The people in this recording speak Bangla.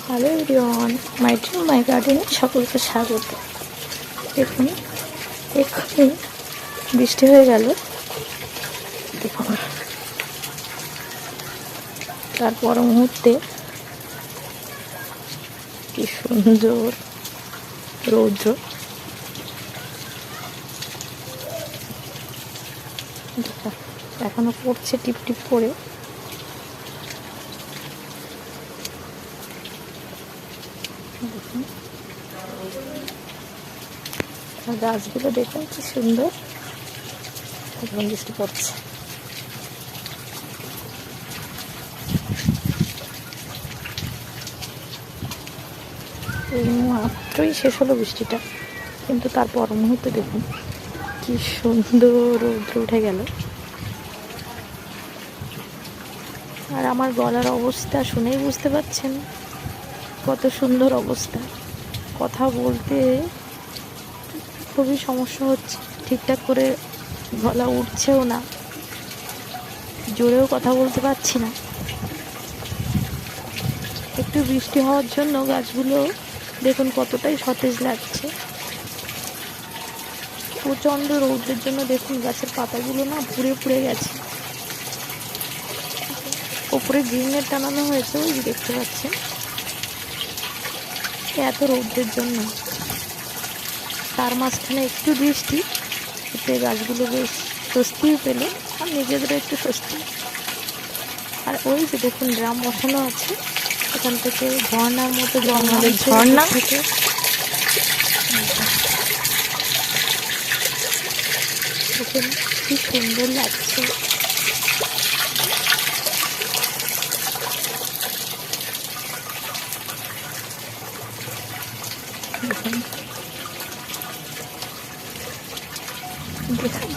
হ্যালো এভরিওয়ান, মাই ড্রিম মাই গার্ডেনে সকলকে স্বাগত। দেখুন, এক্ষুনি বৃষ্টি হয়ে গেল। দেখুন, তারপর মুহূর্তে কি সুন্দর রৌদ্র। এখনো পড়ছে টিপ টিপ করে। গাছগুলো দেখুন কি সুন্দর, এখন বৃষ্টি পড়ছে। এই মাত্রই শেষ হলো বৃষ্টিটা, কিন্তু তার পর মুহূর্তে দেখুন কি সুন্দর রৌদ্র উঠে গেল। আর আমার গলার অবস্থা শুনেই বুঝতে পারছেন কত সুন্দর অবস্থা। কথা বলতে খুবই সমস্যা হচ্ছে, ঠিকঠাক করে গলা উঠছেও না, জোরেও কথা বলতে পারছি না। একটু বৃষ্টি হওয়ার জন্য গাছগুলো দেখুন কতটাই সতেজ লাগছে। প্রচণ্ড রৌদ্রের জন্য দেখুন গাছের পাতাগুলো না পুড়ে পুড়ে গেছে। ওপরে গ্রিন নেট টানানো হয়েছে, ওই দেখতে পাচ্ছেন। এত রৌদ্রের জন্য তার মাঝখানে একটু বৃষ্টি, এতে গাছগুলো বেশ স্বস্তিও পেল, আর নিজেদেরও একটু স্বস্তি। আর ওই যে দেখুন ড্রাম বসানো আছে, এখান থেকে ঝর্ণার মতো আমাদের ঝর্ণা থেকে দেখুন কি সুন্দর লাগছে। দেখুন